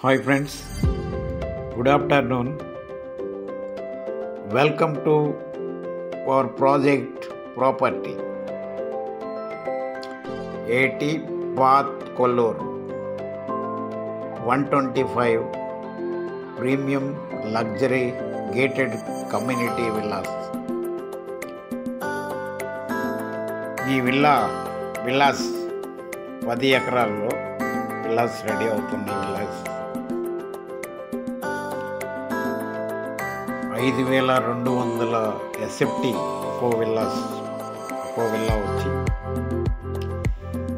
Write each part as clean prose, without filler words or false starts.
Hi friends, good afternoon. Welcome to our project property 80 Path Kollur 125 Premium Luxury Gated Community Villas. ఈ villas 10 ఎకరాల్లో villas ready అవుతుంది. Villas 5200 SFT ఒక్కో villa వచ్చి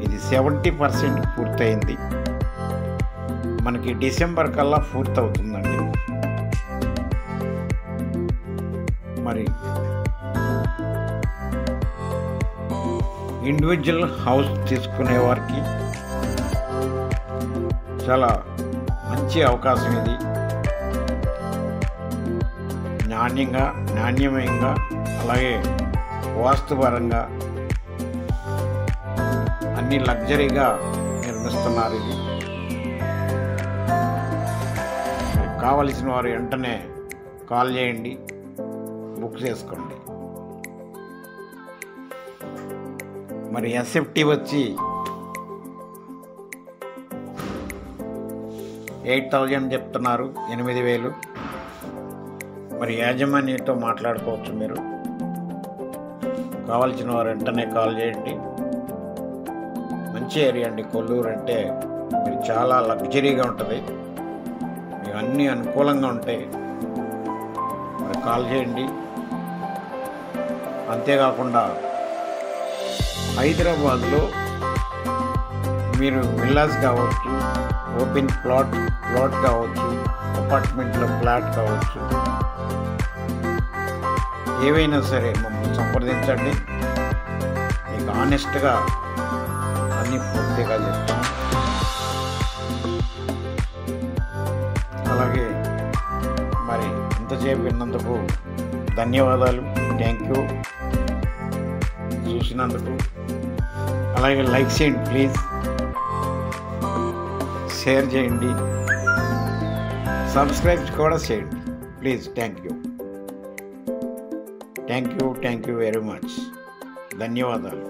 ఇది 70% పూర్తయింది. మనకి డిసెంబర్ కల్లా పూర్తవుతుందండి. మరి ఇండివిజువల్ హౌస్ తీసుకునే వారికి చాలా మంచి అవకాశం ఇది. నాణ్యమయంగా అలాగే వాస్తుపరంగా అన్ని లగ్జరీగా నిర్మిస్తున్నారు. ఇది కావలసిన వారు వెంటనే కాల్ చేయండి, బుక్ చేసుకోండి. మరి ఎస్ఎఫ్టీ వచ్చి 8000 చెప్తున్నారు, 8000. మరి యాజమాన్యంతో మాట్లాడుకోవచ్చు. మీరు కావాల్సిన వారు వెంటనే కాల్ చేయండి. మంచి ఏరియా అండి కొల్లూరు అంటే. మీరు చాలా లగ్జరీగా ఉంటుంది, మీకు అన్నీ అనుకూలంగా ఉంటాయి. మరి కాల్ చేయండి. అంతేకాకుండా హైదరాబాద్లో మీరు విల్లాస్ కావచ్చు, ఓపెన్ ప్లాట్ కావచ్చు, అపార్ట్మెంట్లో ఫ్లాట్ కావచ్చు, ఏవైనా సరే మమ్మల్ని సంప్రదించండి. మీకు ఆనెస్ట్గా అన్నీ పూర్తిగా చెప్తాం. అలాగే మరి ఇంతసేపు విన్నందుకు ధన్యవాదాలు. థ్యాంక్ యూ చూసినందుకు. అలాగే లైక్ చేయండి ప్లీజ్, షేర్ చేయండి, సబ్స్క్రైబ్ కూడా చేయండి please. Thank you very much. ధన్యవాదాలు.